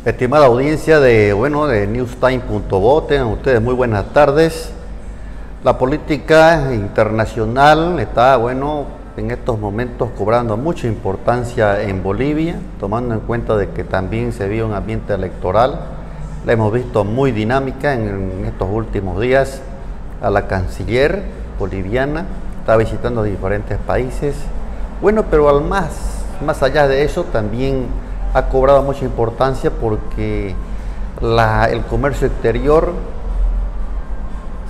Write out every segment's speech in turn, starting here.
Estimada audiencia de newstime.bo, tengan ustedes muy buenas tardes. La política internacional está, en estos momentos cobrando mucha importancia en Bolivia, tomando en cuenta de que también se vive un ambiente electoral. La hemos visto muy dinámica en estos últimos días. A la canciller boliviana está visitando diferentes países. Pero más allá de eso, también ha cobrado mucha importancia porque el comercio exterior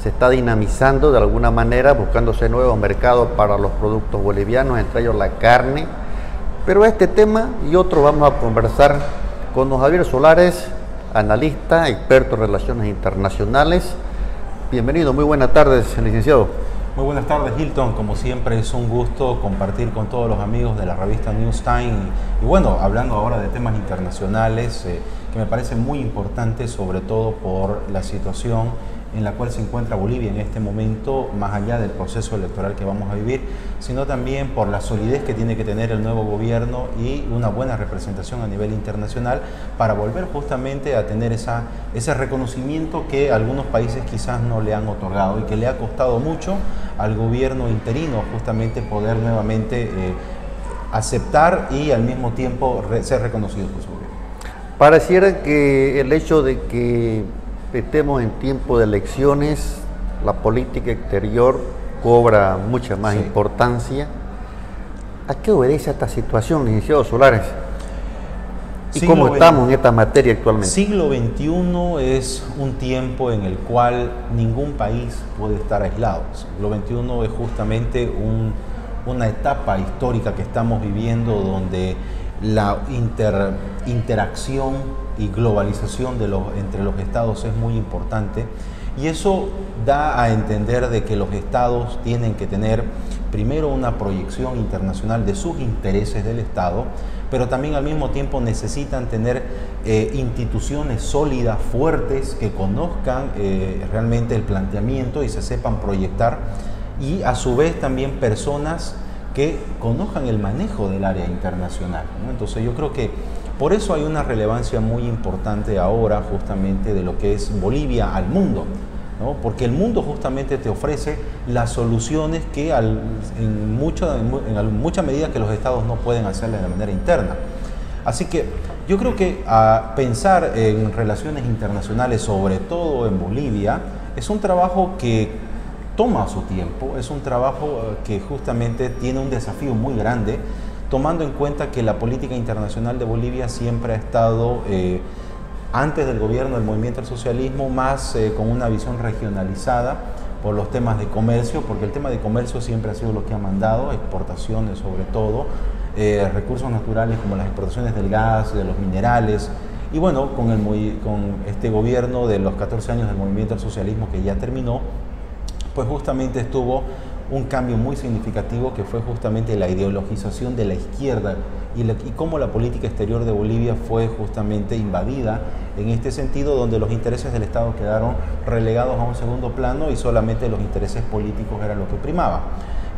se está dinamizando de alguna manera, buscándose nuevos mercados para los productos bolivianos, entre ellos la carne. Pero este tema y otro vamos a conversar con don Javier Solares, analista, experto en relaciones internacionales. Bienvenido, muy buenas tardes, licenciado. Muy buenas tardes, Hilton. Como siempre es un gusto compartir con todos los amigos de la revista Newstime y hablando ahora de temas internacionales que me parecen muy importantes, sobre todo por la situación en la cual se encuentra Bolivia en este momento, más allá del proceso electoral que vamos a vivir, sino también por la solidez que tiene que tener el nuevo gobierno y una buena representación a nivel internacional para volver justamente a tener ese reconocimiento que algunos países quizás no le han otorgado y que le ha costado mucho al gobierno interino justamente poder nuevamente aceptar y al mismo tiempo ser reconocido por su gobierno. Pareciera que el hecho de que estemos en tiempo de elecciones, la política exterior cobra mucha más importancia. ¿A qué obedece esta situación, licenciado Solares? ¿Y cómo estamos en esta materia actualmente? Siglo XXI es un tiempo en el cual ningún país puede estar aislado. Siglo XXI es justamente una etapa histórica que estamos viviendo donde la interacción y globalización entre los estados es muy importante, y eso da a entender de que los estados tienen que tener primero una proyección internacional de sus intereses del estado, pero también al mismo tiempo necesitan tener instituciones sólidas, fuertes, que conozcan realmente el planteamiento y se sepan proyectar, y a su vez también personas que conozcan el manejo del área internacional, ¿no? Entonces yo creo que por eso hay una relevancia muy importante ahora justamente de lo que es Bolivia al mundo, ¿no? Porque el mundo justamente te ofrece las soluciones que en mucha medida que los estados no pueden hacerle de manera interna. Así que yo creo que pensar en relaciones internacionales, sobre todo en Bolivia, es un trabajo que toma su tiempo, es un trabajo que justamente tiene un desafío muy grande, tomando en cuenta que la política internacional de Bolivia siempre ha estado, antes del gobierno del movimiento al socialismo, más con una visión regionalizada por los temas de comercio, porque el tema de comercio siempre ha sido lo que ha mandado, exportaciones sobre todo, recursos naturales como las exportaciones del gas, de los minerales, y con este gobierno de los 14 años del movimiento al socialismo que ya terminó, pues justamente estuvo un cambio muy significativo que fue justamente la ideologización de la izquierda y cómo la política exterior de Bolivia fue justamente invadida en este sentido, donde los intereses del Estado quedaron relegados a un segundo plano y solamente los intereses políticos era lo que primaba.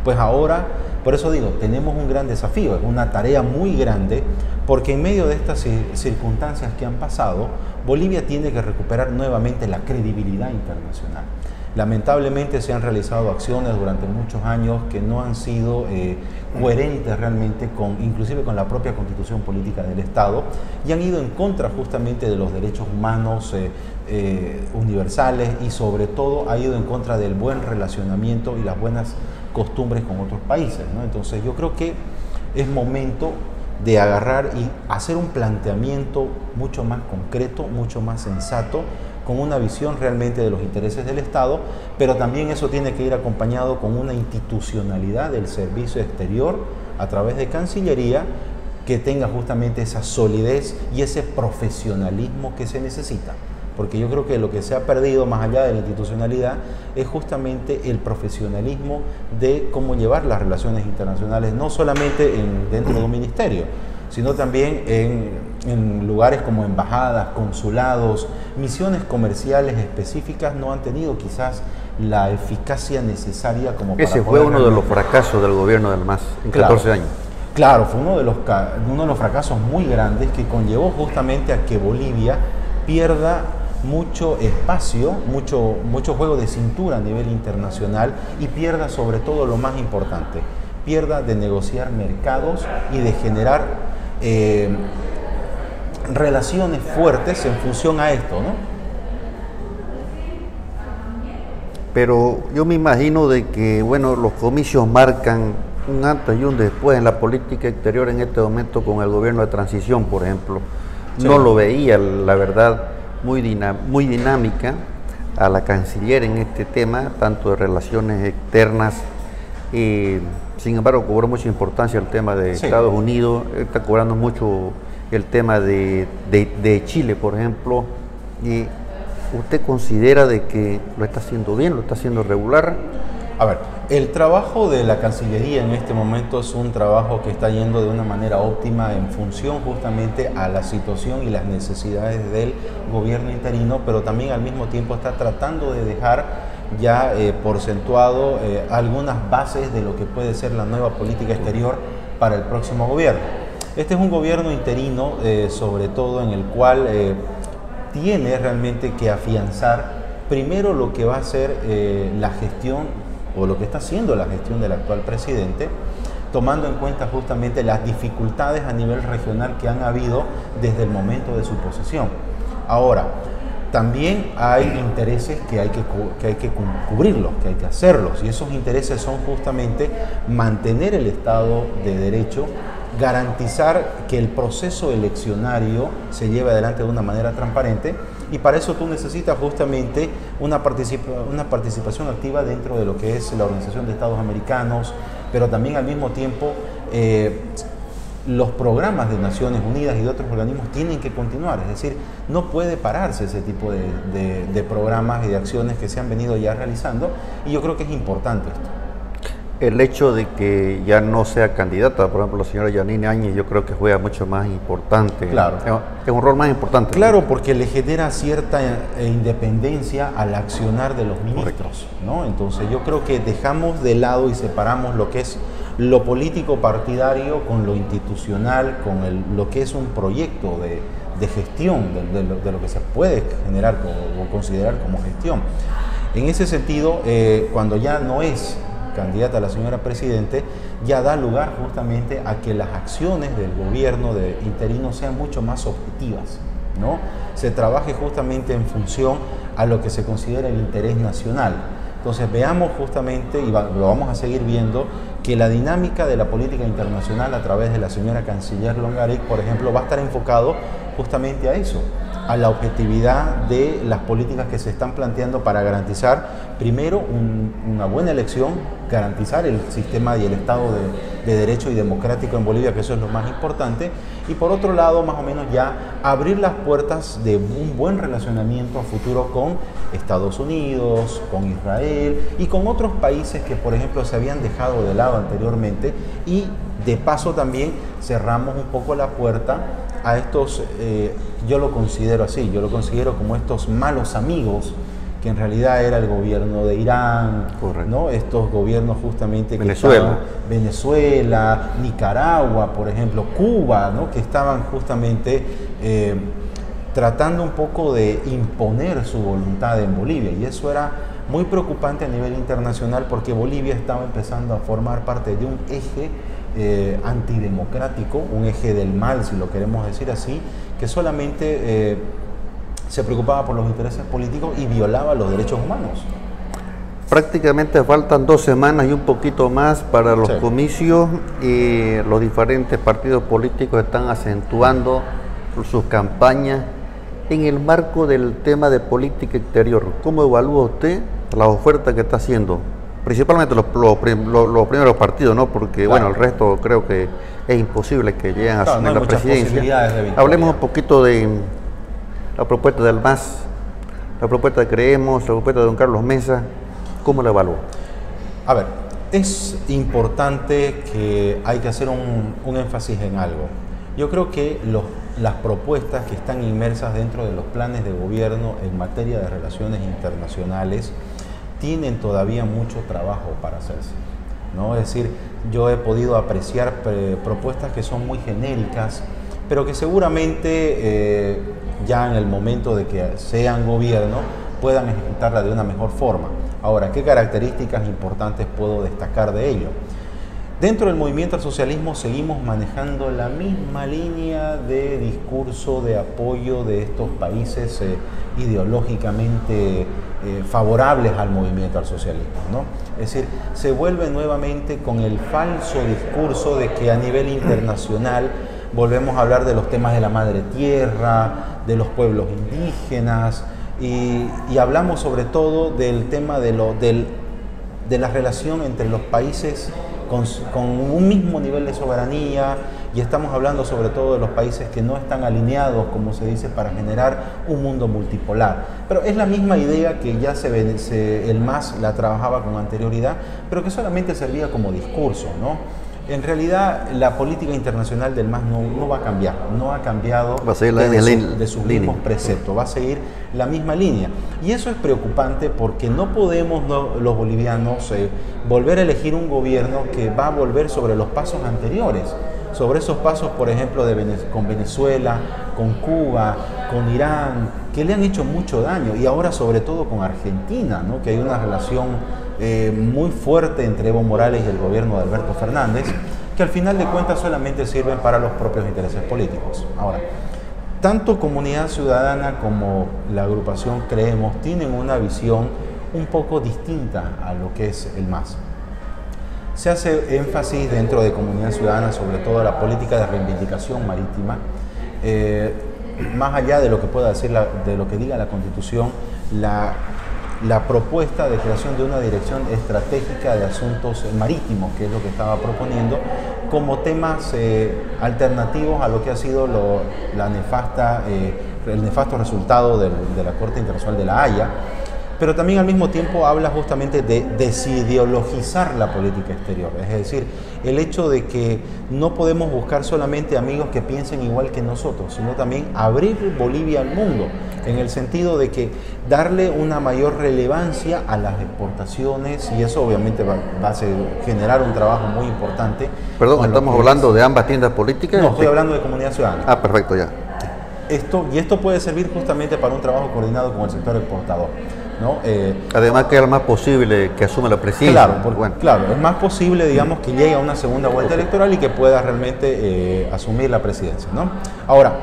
Pues ahora, por eso digo, tenemos un gran desafío, es una tarea muy grande, porque en medio de estas circunstancias que han pasado, Bolivia tiene que recuperar nuevamente la credibilidad internacional. Lamentablemente se han realizado acciones durante muchos años que no han sido coherentes realmente inclusive con la propia constitución política del Estado, y han ido en contra justamente de los derechos humanos universales, y sobre todo ha ido en contra del buen relacionamiento y las buenas costumbres con otros países, ¿no? Entonces yo creo que es momento de agarrar y hacer un planteamiento mucho más concreto, mucho más sensato, con una visión realmente de los intereses del Estado, pero también eso tiene que ir acompañado con una institucionalidad del servicio exterior a través de Cancillería que tenga justamente esa solidez y ese profesionalismo que se necesita. Porque yo creo que lo que se ha perdido más allá de la institucionalidad es justamente el profesionalismo de cómo llevar las relaciones internacionales, no solamente dentro de un ministerio, sino también en lugares como embajadas, consulados, misiones comerciales específicas no han tenido quizás la eficacia necesaria como para Ese fue uno de los fracasos del gobierno del MAS en 14 años. Claro, fue uno de los fracasos muy grandes que conllevó justamente a que Bolivia pierda mucho espacio, mucho juego de cintura a nivel internacional y pierda sobre todo lo más importante, pierda de negociar mercados y de generar relaciones fuertes en función a esto, ¿no? Pero yo me imagino de que, bueno, los comicios marcan un antes y un después en la política exterior en este momento con el gobierno de transición, por ejemplo. Sí. No lo veía, la verdad, muy dinámica a la canciller en este tema, tanto de relaciones externas. Sin embargo, cobró mucha importancia el tema de Estados Unidos, está cobrando mucho el tema de Chile, por ejemplo. Y ¿usted considera de que lo está haciendo bien, lo está haciendo regular? A ver, el trabajo de la Cancillería en este momento es un trabajo que está yendo de una manera óptima en función justamente a la situación y las necesidades del gobierno interino, pero también al mismo tiempo está tratando de dejar ya porcentuado algunas bases de lo que puede ser la nueva política exterior para el próximo gobierno. Este es un gobierno interino, sobre todo en el cual tiene realmente que afianzar primero lo que va a ser la gestión o lo que está haciendo la gestión del actual presidente, tomando en cuenta justamente las dificultades a nivel regional que han habido desde el momento de su posesión. Ahora, también hay intereses que hay que cubrirlos, que hay que hacerlos, y esos intereses son justamente mantener el Estado de Derecho, garantizar que el proceso eleccionario se lleve adelante de una manera transparente, y para eso tú necesitas justamente una participación activa dentro de lo que es la Organización de Estados Americanos, pero también al mismo tiempo los programas de Naciones Unidas y de otros organismos tienen que continuar, es decir, no puede pararse ese tipo de programas y de acciones que se han venido ya realizando, y yo creo que es importante esto. El hecho de que ya no sea candidata, por ejemplo, la señora Yanine Áñez, yo creo que juega mucho más importante. Claro. Es un rol más importante. Claro, porque le genera cierta independencia al accionar de los ministros, ¿no? Entonces yo creo que dejamos de lado y separamos lo que es lo político partidario con lo institucional, con lo que es un proyecto de gestión, de lo que se puede generar o considerar como gestión. En ese sentido, cuando ya no es candidata a la señora Presidente, ya da lugar justamente a que las acciones del gobierno de interino sean mucho más objetivas, ¿no? Se trabaje justamente en función a lo que se considera el interés nacional. Entonces veamos justamente, y lo vamos a seguir viendo, que la dinámica de la política internacional a través de la señora canciller Longarik, por ejemplo, va a estar enfocado justamente a eso, a la objetividad de las políticas que se están planteando para garantizar, primero, una buena elección, garantizar el sistema y el Estado de Derecho y democrático en Bolivia, que eso es lo más importante, y por otro lado, más o menos ya abrir las puertas de un buen relacionamiento a futuro con Estados Unidos, con Israel y con otros países que, por ejemplo, se habían dejado de lado anteriormente, y de paso también cerramos un poco la puerta a estos, yo lo considero así, yo lo considero como estos malos amigos, que en realidad era el gobierno de Irán, ¿no? Estos gobiernos justamente que Venezuela, Nicaragua, por ejemplo, Cuba, ¿no? Que estaban justamente tratando un poco de imponer su voluntad en Bolivia, y eso era muy preocupante a nivel internacional porque Bolivia estaba empezando a formar parte de un eje antidemocrático, un eje del mal, si lo queremos decir así, que solamente se preocupaba por los intereses políticos y violaba los derechos humanos. Prácticamente faltan 2 semanas y un poquito más para los comicios, y los diferentes partidos políticos están acentuando sus campañas en el marco del tema de política exterior. ¿Cómo evalúa usted las ofertas que está haciendo? Principalmente los primeros partidos, ¿no? Porque bueno, el resto creo que es imposible que lleguen a asumir la presidencia. Hablemos un poquito de la propuesta del MAS, la propuesta de Creemos, la propuesta de don Carlos Mesa. ¿Cómo la evalúa? A ver, es importante que hay que hacer un énfasis en algo. Yo creo que las propuestas que están inmersas dentro de los planes de gobierno en materia de relaciones internacionales tienen todavía mucho trabajo para hacerse. ¿no? Es decir, yo he podido apreciar propuestas que son muy genéricas, pero que seguramente ya en el momento de que sean gobierno puedan ejecutarla de una mejor forma. Ahora, ¿qué características importantes puedo destacar de ello? Dentro del movimiento al socialismo seguimos manejando la misma línea de discurso de apoyo de estos países ideológicamente favorables al movimiento al socialismo, ¿no? Es decir, se vuelve nuevamente con el falso discurso de que a nivel internacional volvemos a hablar de los temas de la madre tierra, de los pueblos indígenas y hablamos sobre todo del tema de la relación entre los países con un mismo nivel de soberanía, y estamos hablando sobre todo de los países que no están alineados, como se dice, para generar un mundo multipolar. Pero es la misma idea que ya el MAS la trabajaba con anterioridad, pero que solamente servía como discurso, ¿no? En realidad, la política internacional del MAS no va a cambiar, no ha cambiado de sus mismos preceptos, va a seguir la misma línea. Y eso es preocupante porque no podemos los bolivianos volver a elegir un gobierno que va a volver sobre los pasos anteriores, sobre esos pasos, por ejemplo, con Venezuela, con Cuba, con Irán, que le han hecho mucho daño, y ahora sobre todo con Argentina, ¿no? Que hay una relación muy fuerte entre Evo Morales y el gobierno de Alberto Fernández, que al final de cuentas solamente sirven para los propios intereses políticos. Ahora, tanto Comunidad Ciudadana como la agrupación Creemos tienen una visión un poco distinta a lo que es el MAS. Se hace énfasis dentro de Comunidad Ciudadana sobre todo a la política de reivindicación marítima, más allá de lo que pueda decir de lo que diga la Constitución, la propuesta de creación de una dirección estratégica de asuntos marítimos, que es lo que estaba proponiendo, como temas alternativos a lo que ha sido el nefasto resultado de la Corte Internacional de La Haya, pero también al mismo tiempo habla justamente de desideologizar la política exterior, es decir, el hecho de que no podemos buscar solamente amigos que piensen igual que nosotros, sino también abrir Bolivia al mundo, en el sentido de que darle una mayor relevancia a las exportaciones, y eso obviamente va a generar un trabajo muy importante. Perdón, ¿estamos hablando de ambas tiendas políticas? No, estoy hablando de Comunidad Ciudadana. Ah, perfecto, ya. Esto puede servir justamente para un trabajo coordinado con el sector exportador, ¿no? Además que es lo más posible que asuma la presidencia. Claro, claro, es más posible, digamos, que llegue a una segunda vuelta electoral y que pueda realmente asumir la presidencia, ¿no? Ahora,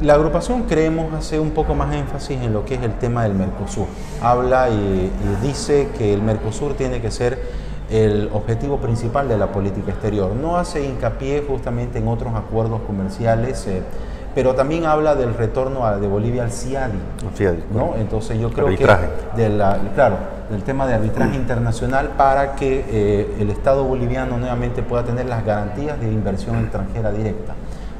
la agrupación Creemos hace un poco más énfasis en lo que es el tema del Mercosur. Habla y dice que el Mercosur tiene que ser el objetivo principal de la política exterior. No hace hincapié justamente en otros acuerdos comerciales, pero también habla del retorno de Bolivia al CIADI, ¿no? Entonces yo creo que del tema de arbitraje internacional para que el Estado boliviano nuevamente pueda tener las garantías de inversión extranjera directa,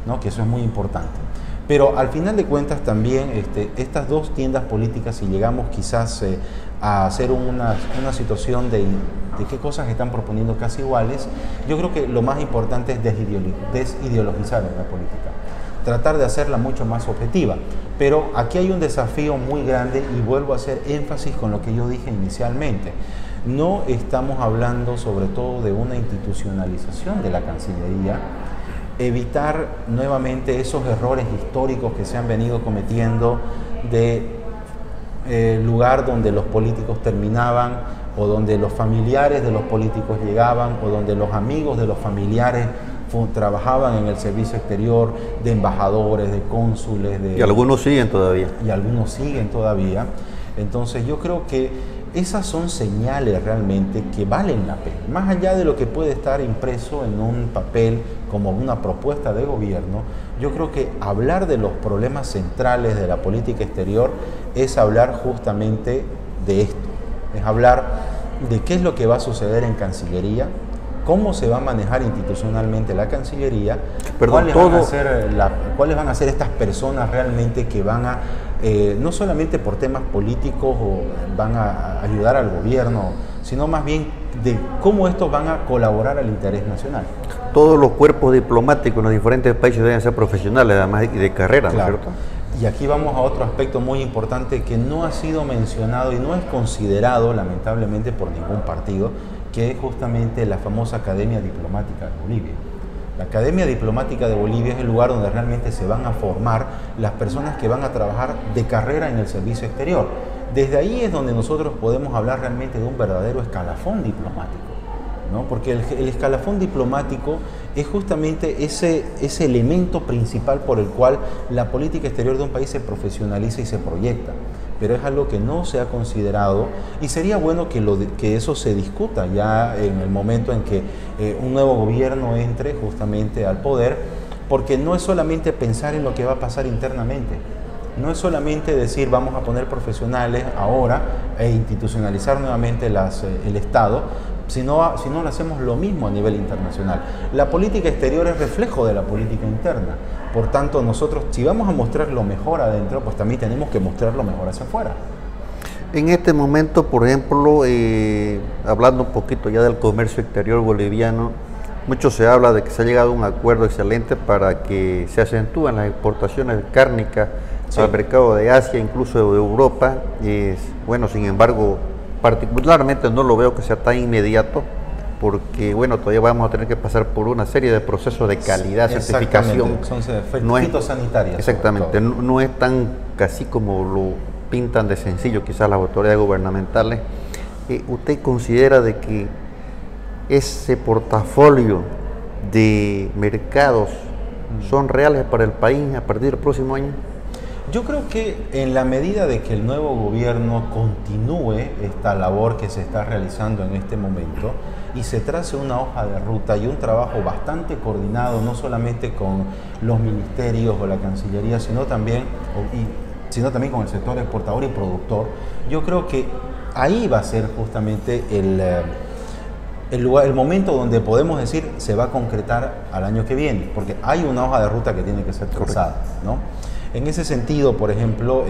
¿no? Que eso es muy importante. Pero al final de cuentas también estas dos tiendas políticas, si llegamos quizás a hacer una situación de qué cosas están proponiendo casi iguales, yo creo que lo más importante es desideologizar la política, tratar de hacerla mucho más objetiva. Pero aquí hay un desafío muy grande y vuelvo a hacer énfasis con lo que yo dije inicialmente. No estamos hablando sobre todo de una institucionalización de la Cancillería, evitar nuevamente esos errores históricos que se han venido cometiendo de lugar donde los políticos terminaban, o donde los familiares de los políticos llegaban, o donde los amigos de los familiares trabajaban en el servicio exterior, de embajadores, de cónsules. Y algunos siguen todavía. Y algunos siguen todavía. Entonces yo creo que esas son señales realmente que valen la pena. Más allá de lo que puede estar impreso en un papel como una propuesta de gobierno, yo creo que hablar de los problemas centrales de la política exterior es hablar justamente de esto. Es hablar de qué es lo que va a suceder en Cancillería, cómo se va a manejar institucionalmente la Cancillería, cuáles van a ser estas personas realmente que van a, no solamente por temas políticos o van a ayudar al gobierno, sino más bien de cómo estos van a colaborar al interés nacional. Todos los cuerpos diplomáticos en los diferentes países deben ser profesionales, además de carrera, claro. ¿No es cierto? Y aquí vamos a otro aspecto muy importante que no ha sido mencionado y no es considerado lamentablemente por ningún partido, que es justamente la famosa Academia Diplomática de Bolivia. La Academia Diplomática de Bolivia es el lugar donde realmente se van a formar las personas que van a trabajar de carrera en el servicio exterior. Desde ahí es donde nosotros podemos hablar realmente de un verdadero escalafón diplomático, ¿no? Porque el escalafón diplomático es justamente ese elemento principal por el cual la política exterior de un país se profesionaliza y se proyecta. Pero es algo que no se ha considerado y sería bueno que eso se discuta ya en el momento en que un nuevo gobierno entre justamente al poder, porque no es solamente pensar en lo que va a pasar internamente, no es solamente decir vamos a poner profesionales ahora e institucionalizar nuevamente el Estado, sino lo hacemos lo mismo a nivel internacional. La política exterior es reflejo de la política interna. Por tanto, nosotros, si vamos a mostrar lo mejor adentro, pues también tenemos que mostrar lo mejor hacia afuera. En este momento, por ejemplo, hablando un poquito ya del comercio exterior boliviano, mucho se habla de que se ha llegado a un acuerdo excelente para que se acentúen las exportaciones cárnicas al mercado de Asia, incluso de Europa. Bueno, sin embargo, particularmente no lo veo que sea tan inmediato, porque bueno, todavía vamos a tener que pasar por una serie de procesos de calidad, certificación. Son fitosanitarias. Exactamente, no es tan casi como lo pintan de sencillo quizás las autoridades gubernamentales. ¿Usted considera de que ese portafolio de mercados son reales para el país a partir del próximo año? Yo creo que en la medida de que el nuevo gobierno continúe esta labor que se está realizando en este momento y se trace una hoja de ruta y un trabajo bastante coordinado, no solamente con los ministerios o la Cancillería, sino también con el sector exportador y productor, yo creo que ahí va a ser justamente el momento donde podemos decir se va a concretar al año que viene, porque hay una hoja de ruta que tiene que ser trazada, ¿no? En ese sentido, por ejemplo,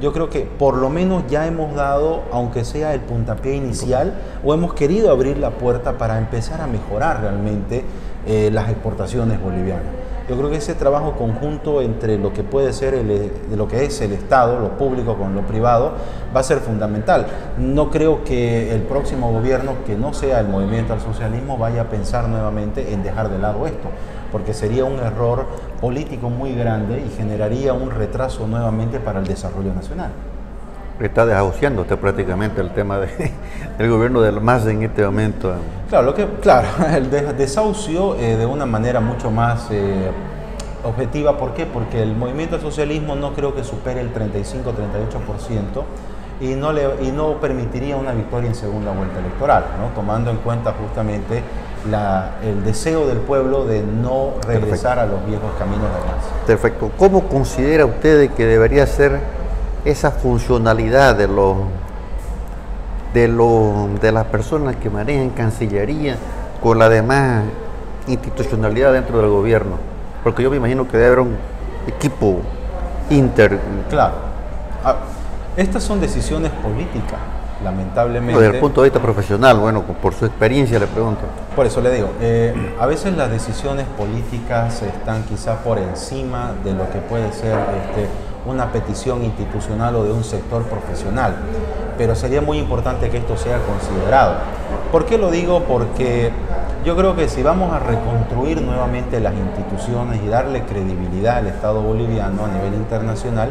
yo creo que por lo menos ya hemos dado, aunque sea el puntapié inicial, o hemos querido abrir la puerta para empezar a mejorar realmente las exportaciones bolivianas. Yo creo que ese trabajo conjunto entre lo que puede ser lo que es el Estado, lo público con lo privado, va a ser fundamental. No creo que el próximo gobierno, que no sea el movimiento al socialismo, vaya a pensar nuevamente en dejar de lado esto, porque sería un error político muy grande y generaría un retraso nuevamente para el desarrollo nacional. Está desahuciando usted prácticamente el tema del gobierno del MAS en este momento. Claro, el desahucio de una manera mucho más objetiva. ¿Por qué? Porque el movimiento al socialismo no creo que supere el 35-38% y no permitiría una victoria en segunda vuelta electoral, ¿no? Tomando en cuenta justamente el deseo del pueblo de no regresar a los viejos caminos de MAS. Perfecto. ¿Cómo considera usted que debería ser esa funcionalidad de las personas que manejan Cancillería con la demás institucionalidad dentro del gobierno? Porque yo me imagino que debe haber un equipo Claro. Estas son decisiones políticas, lamentablemente. Desde el punto de vista profesional, bueno, por su experiencia le pregunto. Por eso le digo, a veces las decisiones políticas están quizás por encima de lo que puede ser una petición institucional o de un sector profesional, pero sería muy importante que esto sea considerado. ¿Por qué lo digo? Porque yo creo que si vamos a reconstruir nuevamente las instituciones y darle credibilidad al Estado boliviano a nivel internacional,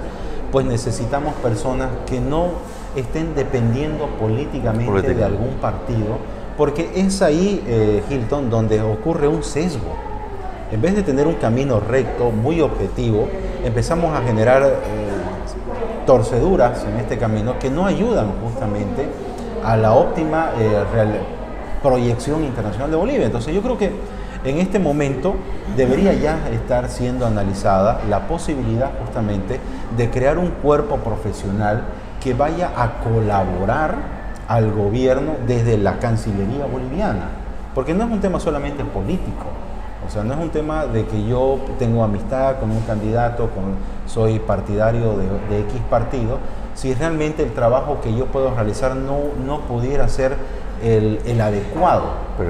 pues necesitamos personas que no estén dependiendo políticamente de algún partido, porque es ahí, Hilton, donde ocurre un sesgo. En vez de tener un camino recto, muy objetivo, empezamos a generar torceduras en este camino que no ayudan justamente a la óptima proyección internacional de Bolivia. Entonces yo creo que en este momento debería ya estar siendo analizada la posibilidad justamente de crear un cuerpo profesional que vaya a colaborar al gobierno desde la Cancillería boliviana, porque no es un tema solamente político. O sea, no es un tema de que yo tengo amistad con un candidato, soy partidario de X partido, si realmente el trabajo que yo puedo realizar no pudiera ser el adecuado,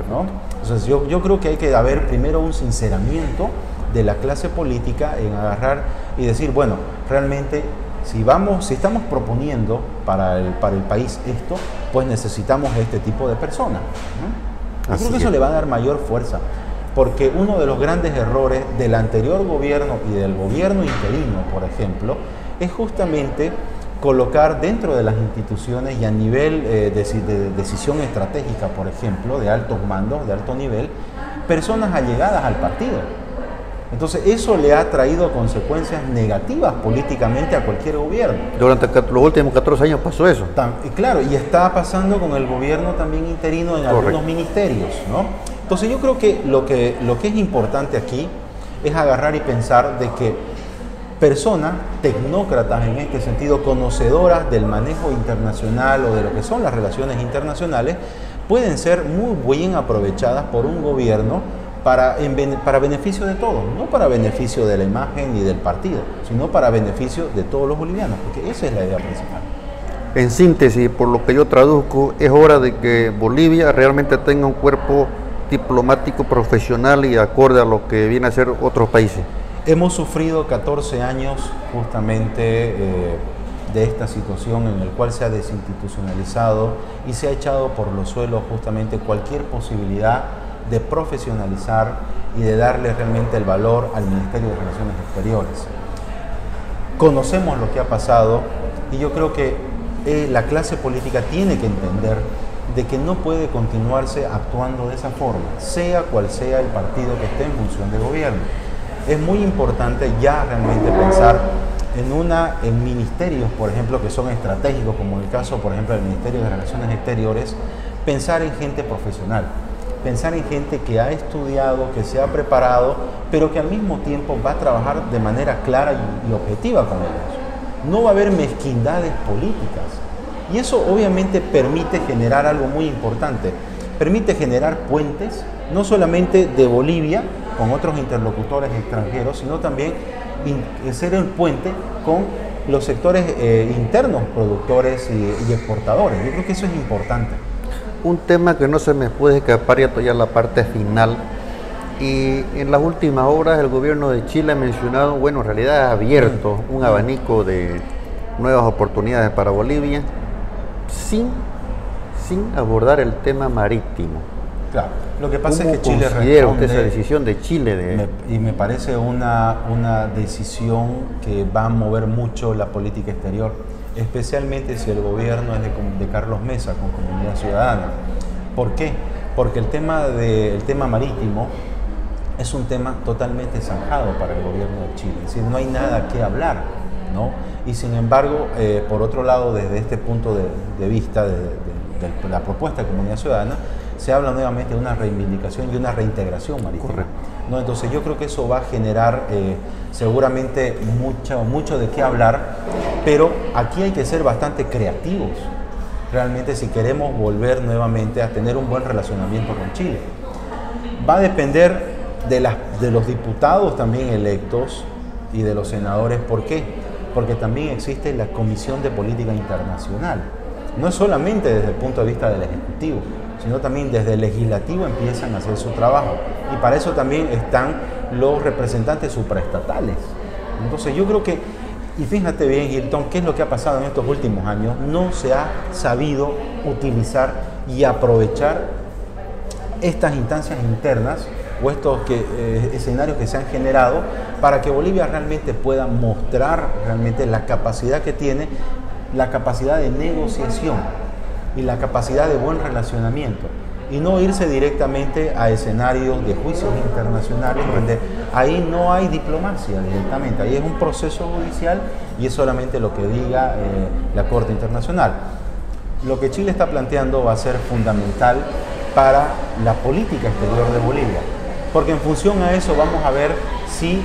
¿no? Entonces yo creo que hay que haber primero un sinceramiento de la clase política en agarrar y decir, bueno, realmente si estamos proponiendo para el país esto, pues necesitamos este tipo de personas, ¿no? Yo creo que eso le va a dar mayor fuerza, porque uno de los grandes errores del anterior gobierno y del gobierno interino, por ejemplo, es justamente colocar dentro de las instituciones y a nivel de decisión estratégica, por ejemplo, de altos mandos, de alto nivel, personas allegadas al partido. Entonces eso le ha traído consecuencias negativas políticamente a cualquier gobierno. Durante los últimos 14 años pasó eso. Claro, y está pasando con el gobierno también interino en algunos ministerios, ¿no? Entonces yo creo que lo que es importante aquí es agarrar y pensar de que personas, tecnócratas en este sentido, conocedoras del manejo internacional o de lo que son las relaciones internacionales, pueden ser muy bien aprovechadas por un gobierno para beneficio de todos, no para beneficio de la imagen ni del partido, sino para beneficio de todos los bolivianos, porque esa es la idea principal. En síntesis, por lo que yo traduzco, es hora de que Bolivia realmente tenga un cuerpo diplomático profesional y acorde a lo que viene a ser otros países. Hemos sufrido 14 años justamente de esta situación en el cual se ha desinstitucionalizado y se ha echado por los suelos justamente cualquier posibilidad de profesionalizar y de darle realmente el valor al Ministerio de Relaciones Exteriores. Conocemos lo que ha pasado y yo creo que la clase política tiene que entender de que no puede continuarse actuando de esa forma, sea cual sea el partido que esté en función de gobierno. Es muy importante ya realmente pensar en ministerios, por ejemplo, que son estratégicos, como el caso, por ejemplo, del Ministerio de Relaciones Exteriores, pensar en gente profesional, pensar en gente que ha estudiado, que se ha preparado, pero que al mismo tiempo va a trabajar de manera clara y objetiva con ellos. No va a haber mezquindades políticas. Y eso obviamente permite generar algo muy importante. Permite generar puentes, no solamente de Bolivia con otros interlocutores extranjeros, sino también ser el puente con los sectores internos, productores y exportadores. Yo creo que eso es importante. Un tema que no se me puede escapar, ya la parte final, y en las últimas horas el gobierno de Chile ha mencionado, bueno, en realidad ha abierto un abanico de nuevas oportunidades para Bolivia sin abordar el tema marítimo. Claro, lo que pasa es que Chile considera usted esa decisión de Chile? Y me parece una decisión que va a mover mucho la política exterior, especialmente si el gobierno es de Carlos Mesa con Comunidad Ciudadana. ¿Por qué? Porque el tema marítimo es un tema totalmente zanjado para el gobierno de Chile, es decir, no hay nada que hablar, ¿no? Y sin embargo, por otro lado, desde este punto de vista de la propuesta de Comunidad Ciudadana, se habla nuevamente de una reivindicación y una reintegración marítima. Correcto. ¿No? Entonces yo creo que eso va a generar seguramente mucho de qué hablar, pero aquí hay que ser bastante creativos, realmente si queremos volver nuevamente a tener un buen relacionamiento con Chile. Va a depender de los diputados también electos y de los senadores. ¿Por qué? Porque también existe la Comisión de Política Internacional. No es solamente desde el punto de vista del Ejecutivo, sino también desde el Legislativo empiezan a hacer su trabajo. Y para eso también están los representantes supraestatales. Entonces yo creo que, y fíjate bien, Hilton, qué es lo que ha pasado en estos últimos años, no se ha sabido utilizar y aprovechar estas instancias internas o estos escenarios que se han generado para que Bolivia realmente pueda mostrar realmente la capacidad que tiene, la capacidad de negociación y la capacidad de buen relacionamiento, y no irse directamente a escenarios de juicios internacionales donde ahí no hay diplomacia directamente, ahí es un proceso judicial y es solamente lo que diga la Corte Internacional. Lo que Chile está planteando va a ser fundamental para la política exterior de Bolivia, porque en función a eso vamos a ver si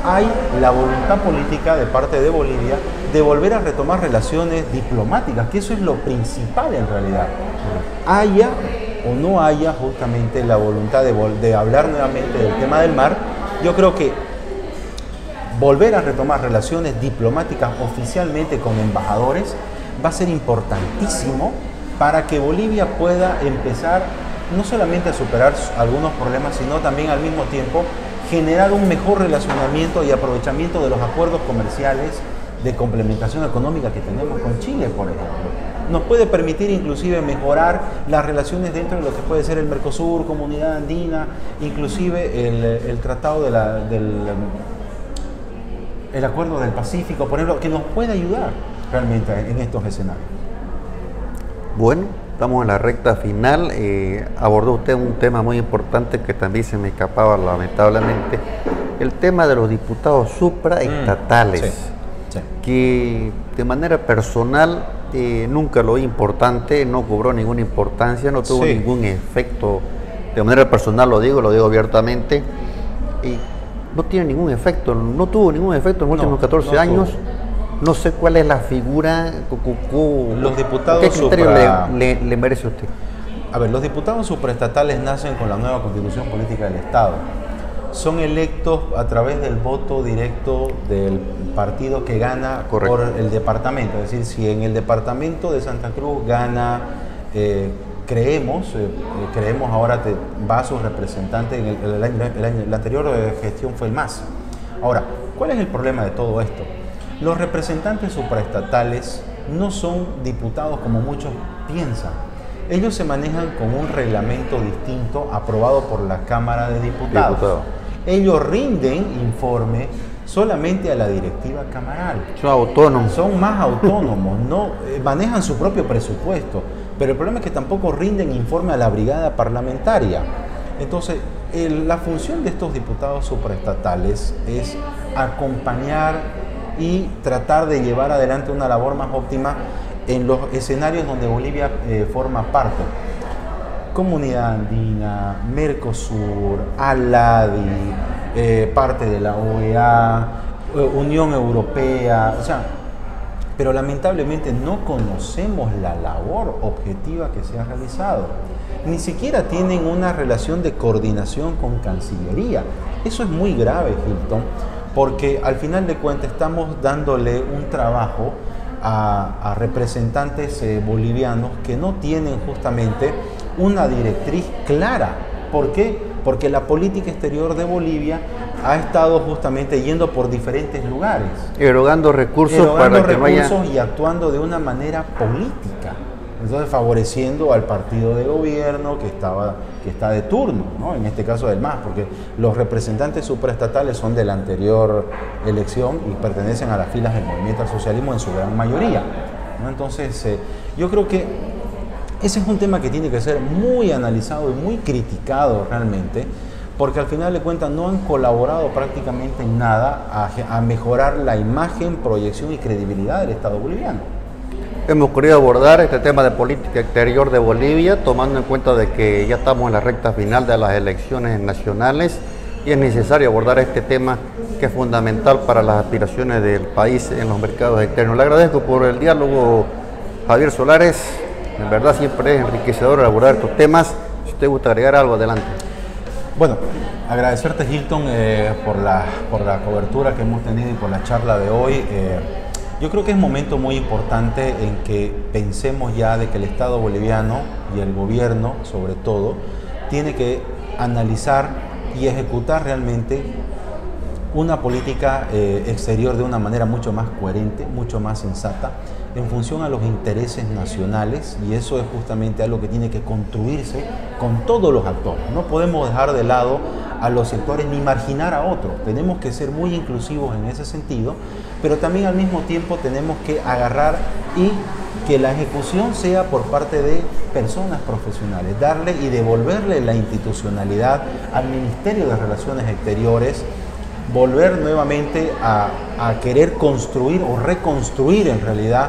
hay la voluntad política de parte de Bolivia de volver a retomar relaciones diplomáticas, que eso es lo principal en realidad. Haya o no haya justamente la voluntad de hablar nuevamente del tema del mar, yo creo que volver a retomar relaciones diplomáticas oficialmente con embajadores va a ser importantísimo para que Bolivia pueda empezar no solamente a superar algunos problemas, sino también al mismo tiempo generar un mejor relacionamiento y aprovechamiento de los acuerdos comerciales de complementación económica que tenemos con Chile, por ejemplo. Nos puede permitir inclusive mejorar las relaciones dentro de lo que puede ser el Mercosur, Comunidad Andina, inclusive el tratado el Acuerdo del Pacífico, por ejemplo, que nos puede ayudar realmente en estos escenarios. Bueno, estamos en la recta final. Abordó usted un tema muy importante que también se me escapaba lamentablemente, el tema de los diputados supraestatales, sí. Que de manera personal nunca lo vi importante, no cobró ninguna importancia, no tuvo ningún efecto, de manera personal lo digo abiertamente, y no tiene ningún efecto, no tuvo ningún efecto en los últimos 14 años. No sé cuál es la figura, los diputados ¿qué criterio le merece a usted? A ver, los diputados supraestatales nacen con la nueva Constitución Política del Estado. Son electos a través del voto directo del partido que gana por el departamento. Es decir, si en el departamento de Santa Cruz gana, creemos ahora va a sus representantes, la anterior gestión fue el MAS. Ahora, ¿cuál es el problema de todo esto? Los representantes supraestatales no son diputados como muchos piensan. Ellos se manejan con un reglamento distinto aprobado por la Cámara de Diputados. Ellos rinden informe solamente a la directiva camaral. Son autónomos. Son más autónomos, no manejan su propio presupuesto. Pero el problema es que tampoco rinden informe a la brigada parlamentaria. Entonces, la función de estos diputados supraestatales es acompañar y tratar de llevar adelante una labor más óptima en los escenarios donde Bolivia forma parte. Comunidad Andina, Mercosur, ALADI, parte de la OEA, Unión Europea, pero lamentablemente no conocemos la labor objetiva que se ha realizado. Ni siquiera tienen una relación de coordinación con Cancillería. Eso es muy grave, Hilton, porque al final de cuentas estamos dándole un trabajo a representantes bolivianos que no tienen justamente una directriz clara. ¿Por qué? Porque la política exterior de Bolivia ha estado justamente yendo por diferentes lugares. Erogando recursos y actuando de una manera política. Entonces favoreciendo al partido de gobierno que está de turno, ¿no? En este caso del MAS, porque los representantes supraestatales son de la anterior elección y pertenecen a las filas del movimiento al socialismo en su gran mayoría, ¿no? Entonces yo creo que ese es un tema que tiene que ser muy analizado y muy criticado realmente, porque al final de cuentas no han colaborado prácticamente en nada a mejorar la imagen, proyección y credibilidad del Estado boliviano. Hemos querido abordar este tema de política exterior de Bolivia, tomando en cuenta de que ya estamos en la recta final de las elecciones nacionales y es necesario abordar este tema que es fundamental para las aspiraciones del país en los mercados externos. Le agradezco por el diálogo, Javier Solares. En verdad siempre es enriquecedor abordar estos temas. Si usted gusta agregar algo, adelante. Bueno, agradecerte, Hilton, por la cobertura que hemos tenido y por la charla de hoy. Yo creo que es un momento muy importante en que pensemos ya de que el Estado boliviano y el gobierno, sobre todo, tiene que analizar y ejecutar realmente una política exterior de una manera mucho más coherente, mucho más sensata, en función a los intereses nacionales, y eso es justamente algo que tiene que construirse con todos los actores. No podemos dejar de lado a los sectores ni marginar a otros. Tenemos que ser muy inclusivos en ese sentido, pero también al mismo tiempo tenemos que agarrar y que la ejecución sea por parte de personas profesionales, darle y devolverle la institucionalidad al Ministerio de Relaciones Exteriores, volver nuevamente a querer construir o reconstruir en realidad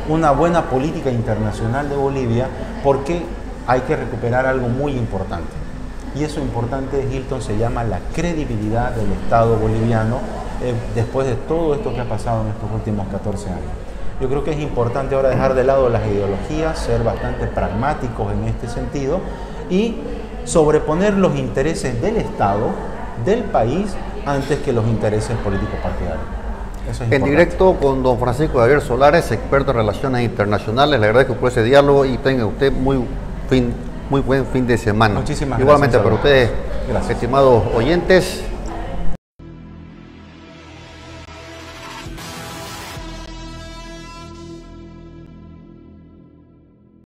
una buena política internacional de Bolivia, porque hay que recuperar algo muy importante. Y eso importante, Hilton, se llama la credibilidad del Estado boliviano después de todo esto que ha pasado en estos últimos 14 años. Yo creo que es importante ahora dejar de lado las ideologías, ser bastante pragmáticos en este sentido y sobreponer los intereses del Estado, del país, antes que los intereses políticos partidarios. Eso es en directo con don Francisco Javier Solares, experto en relaciones internacionales. Le agradezco por ese diálogo y tenga usted muy buen fin de semana. Muchísimas Igualmente gracias. para ustedes, estimados oyentes.